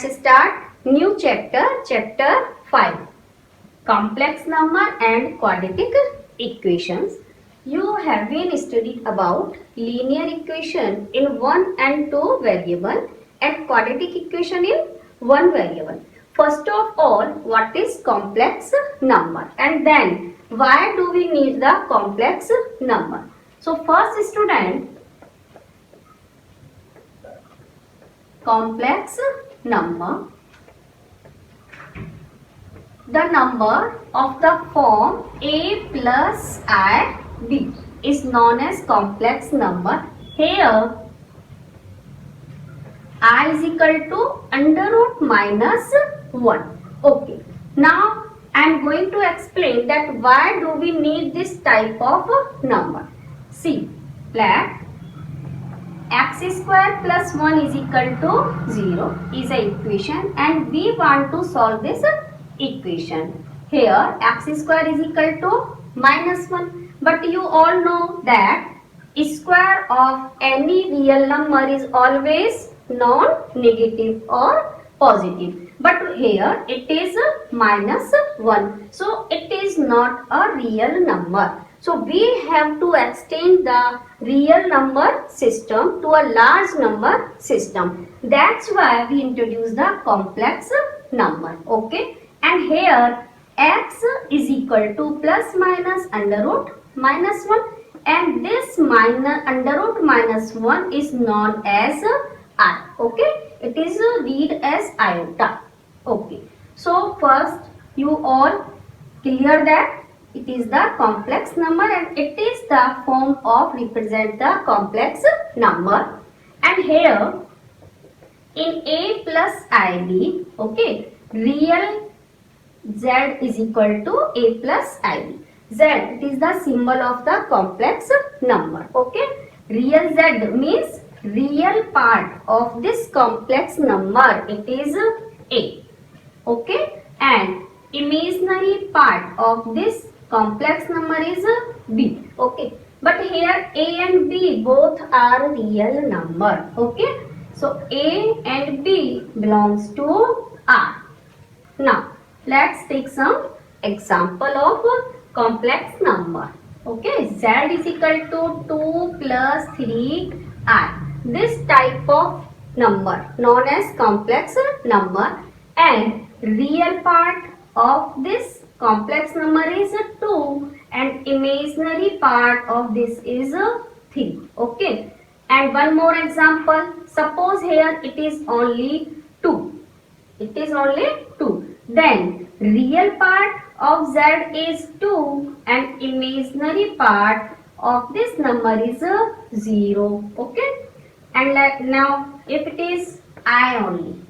let's start new chapter, chapter 5. Complex number and quadratic equations. You have been studied about linear equation in 1 and 2 variable and quadratic equation in 1 variable. First of all, what is complex number, and then why do we need the complex number? So first student, complex number, the number of the form a plus ib is known as complex number. Here I is equal to under root minus 1. Okay. Now I am going to explain that why do we need this type of number. See, let x square plus 1 is equal to 0 is a equation, and we want to solve this equation. Here x square is equal to minus 1, but you all know that square of any real number is always non-negative or positive, but here it is minus 1, so it is not a real number. So we have to extend the real number system to a large number system. That's why we introduce the complex number. Okay, and here x is equal to plus minus under root minus 1, and this minus under root minus 1 is known as I. Okay, it is read as iota. Okay, so first you all clear that it is the complex number and it is the form of represent the complex number. And here in a plus ib, okay, real z is equal to a plus ib. Z, it is the symbol of the complex number. Okay, real z means real part of this complex number, it is a. Okay, and imaginary part of this complex number is b. Okay, but here a and b both are real number. Okay, so a and b belongs to R. Now let's take some example of complex number. Okay, z is equal to 2 plus 3i. This type of number known as complex number, and real part of this complex number is 2 and imaginary part of this is 3. Okay, and one more example. Suppose here it is only 2. It is only 2. Then real part of z is 2 and imaginary part of this number is 0. Okay, and now if it is I only,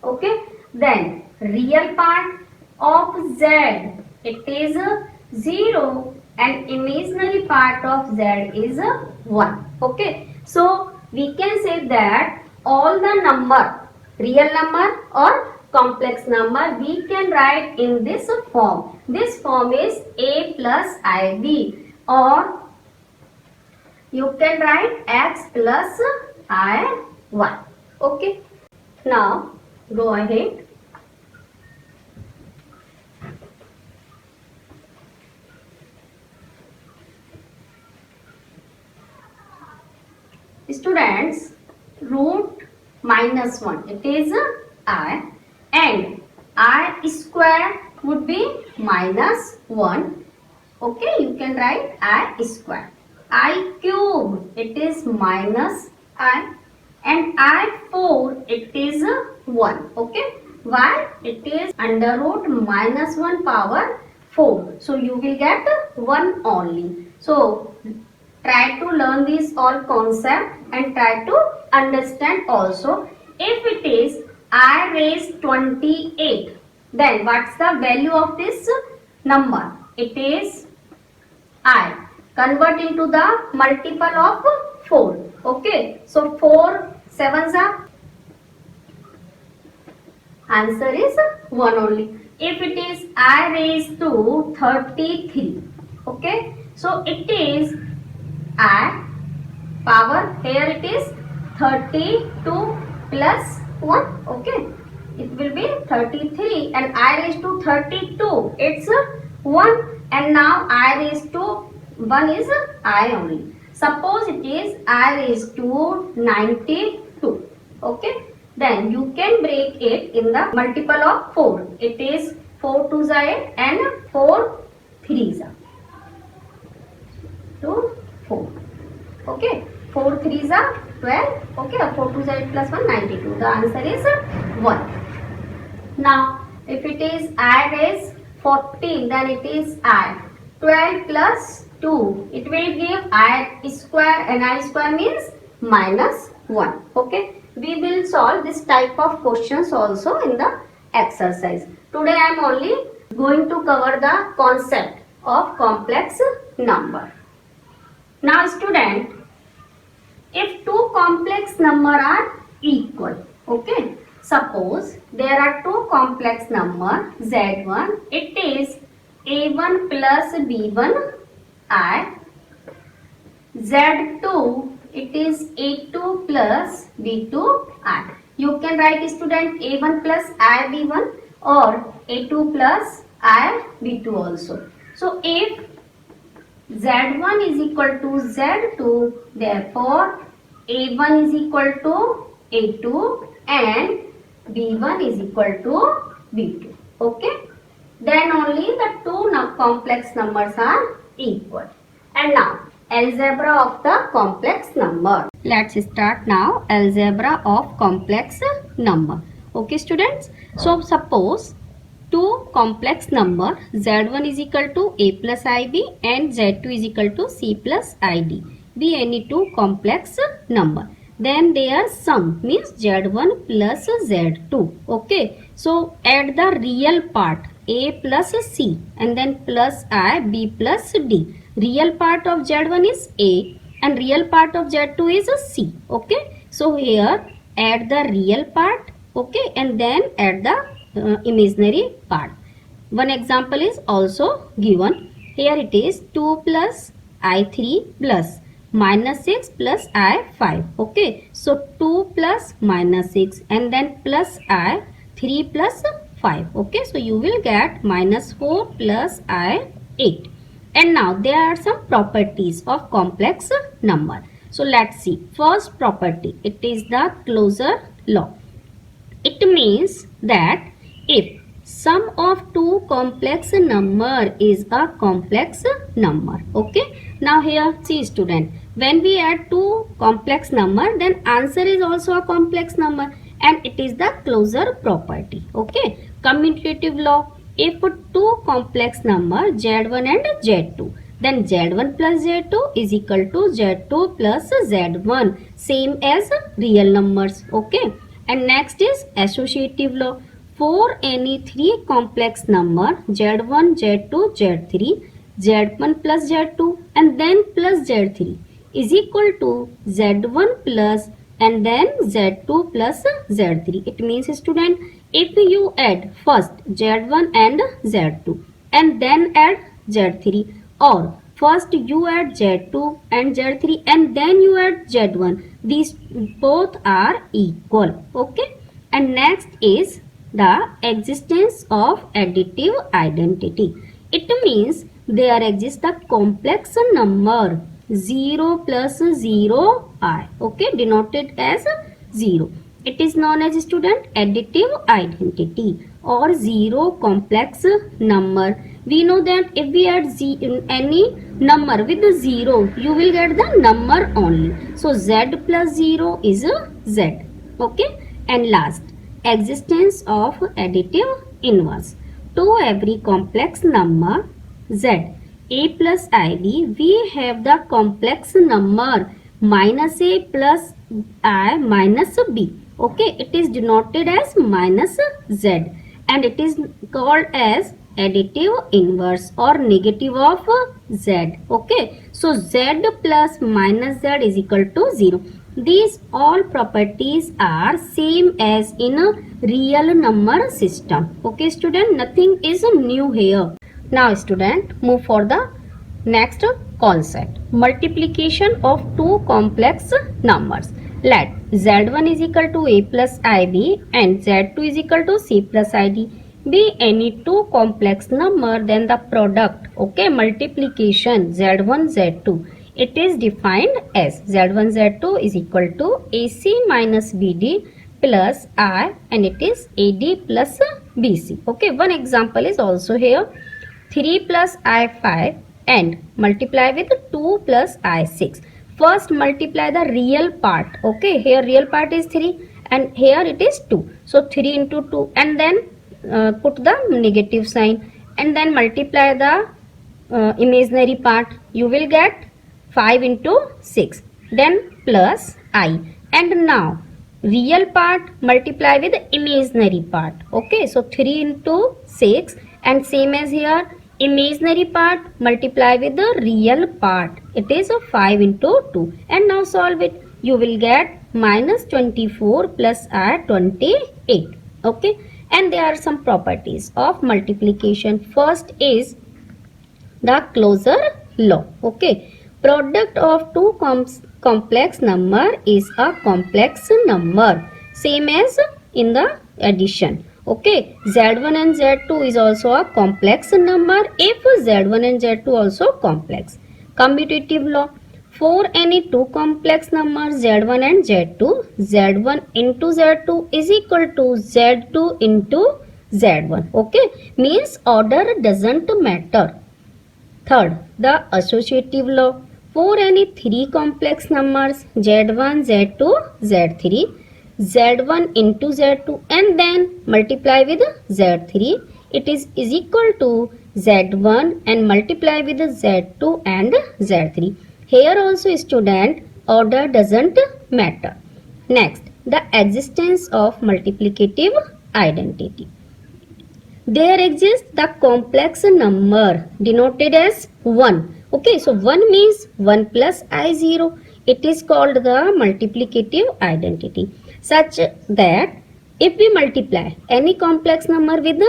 okay, then real part of z, it is 0 and imaginary part of z is 1. Okay, so we can say that all the number, real number or complex number, we can write in this form. This form is a plus ib, or you can write x plus I1. Okay, now go ahead. Students, root minus 1, it is I, and I square would be minus 1. Okay, you can write I square. I cube, it is minus I, and I4, it is 1. Okay, why? It is under root minus 1 power 4. So you will get 1 only. So try to learn this all concept and try to understand also. If it is I raised 28, then what's the value of this number? It is I. Convert into the multiple of 4. Okay, so 4 sevens are, answer is 1 only. If it is I raised to 33, okay, so it is I power, here it is 32 plus 1. Okay, it will be 33, and I raised to 32, it's 1, and now I raised to 1 is I only. Suppose it is I raised to 92. Okay, then you can break it in the multiple of 4. It is 4 2s are 8 and 4 3s are 4. Okay, 4 3s are 12. Okay, 4 2s are 8 plus 1 92. The answer is 1. Now if it is I raised 14, then it is I 12 plus 2, it will give I square, and I square means minus 1. Okay, we will solve this type of questions also in the exercise. Today I am only going to cover the concept of complex number. Now student, if two complex number are equal, okay, suppose there are two complex number Z1, it is A1 plus B1 I, Z2, it is A2 plus B2 I. You can write student A1 plus I B1 or A2 plus I B2 also. So if Z1 is equal to Z2, therefore A1 is equal to A2 and B1 is equal to B2. Okay, then only the two complex numbers are equal. And now algebra of the complex number. Let's start now algebra of complex number. Okay students, so suppose two complex number Z1 is equal to A plus IB and Z2 is equal to C plus ID be any two complex number. Then their sum means Z1 plus Z2. Okay, so add the real part A plus C and then plus I, B plus D. Real part of Z1 is A and real part of Z2 is C. Okay, so here add the real part, okay, and then add the imaginary part. One example is also given. Here it is 2 plus I3 plus minus 6 plus I5. Okay, so 2 plus minus 6 and then plus I 3 plus 5. Okay, so you will get minus 4 plus I8. And now there are some properties of complex number. So let's see. First property, it is the closure law. It means that if sum of two complex number is a complex number. Okay, now here see student, when we add two complex number, then answer is also a complex number and it is the closure property. Okay, commutative law, if two complex number Z1 and Z2, then Z1 plus Z2 is equal to Z2 plus Z1, same as real numbers. Okay, and next is associative law. For any three complex number Z1, Z2, Z3, Z1 plus Z2 and then plus Z3 is equal to Z1 plus and then Z2 plus Z3. It means student, if you add first Z1 and Z2 and then add Z3, or first you add Z2 and Z3 and then you add Z1, these both are equal. Okay, and next is the existence of additive identity. It means there exists a complex number 0 plus 0 I, okay, denoted as 0. It is known as student additive identity or 0 complex number. We know that if we add any number with 0, you will get the number only. So Z plus 0 is Z. Okay, and last, existence of additive inverse. To every complex number Z, A plus IB, we have the complex number minus A plus I minus B. Okay, it is denoted as minus Z and it is called as additive inverse or negative of Z. Okay, so Z plus minus Z is equal to 0. These all properties are same as in a real number system. Okay student, nothing is new here. Now student, move for the next concept, multiplication of two complex numbers. Z1 is equal to A plus IB and Z2 is equal to C plus ID be any two complex number, then the product, okay, multiplication Z1 Z2, it is defined as Z1 Z2 is equal to AC minus BD plus I and it is AD plus BC. Okay, one example is also here, 3 plus I5 and multiply with 2 plus I6. First multiply the real part. Okay, here real part is 3 and here it is 2. So 3 into 2 and then put the negative sign and then multiply the imaginary part. You will get 5 into 6. Then plus I. And now real part multiply with imaginary part. Okay, so 3 into 6 and same as here, imaginary part multiply with the real part. It is a 5 into 2 and now solve it. You will get minus 24 plus I 28. Okay, and there are some properties of multiplication. First is the closure law. Okay, product of two complex number is a complex number, same as in the addition. Okay, Z1 and Z2 is also a complex number if Z1 and Z2 also complex. Commutative law, for any two complex numbers Z1 and Z2, Z1 into Z2 is equal to Z2 into Z1. Okay, means order doesn't matter. Third, the associative law, for any three complex numbers Z1, Z2, Z3, Z1 into Z2 and then multiply with Z3, it is equal to Z1 and multiply with Z2 and Z3. Here also student, order doesn't matter. Next, the existence of multiplicative identity. There exists the complex number denoted as 1. Okay, so 1 means 1 plus I0. It is called the multiplicative identity, such that if we multiply any complex number with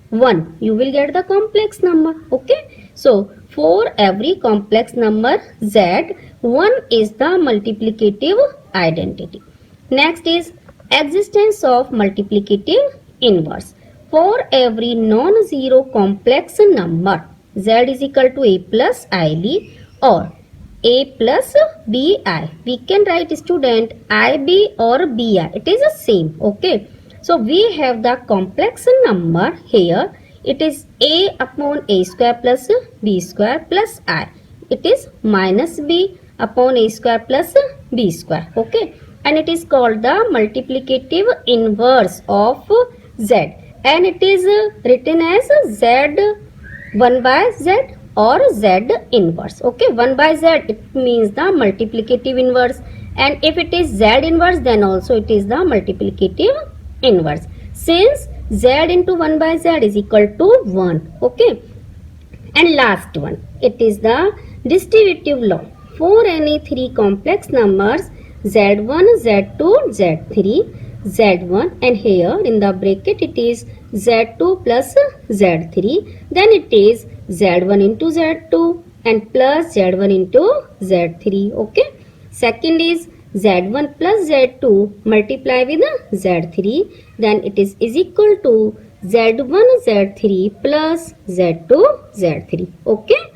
1, you will get the complex number. Okay, so for every complex number Z, 1 is the multiplicative identity. Next is existence of multiplicative inverse. For every non-zero complex number, Z is equal to A plus IB or A plus BI. We can write student IB or BI. It is the same. Okay. So we have the complex number here. It is A upon A square plus B square plus I. It is minus B upon A square plus B square. Okay. And it is called the multiplicative inverse of Z. And it is written as Z 1 by Z or Z inverse. Okay, 1 by Z, it means the multiplicative inverse, and if it is Z inverse, then also it is the multiplicative inverse, since Z into 1 by Z is equal to 1. Okay, and last one, it is the distributive law. For any three complex numbers Z1, Z2, Z3, Z1 and here in the bracket it is Z2 plus Z3, then it is Z1 into Z2 and plus Z1 into Z3. Okay, second is Z1 plus Z2 multiply with Z3, then it is equal to Z1 Z3 plus Z2 Z3. Okay.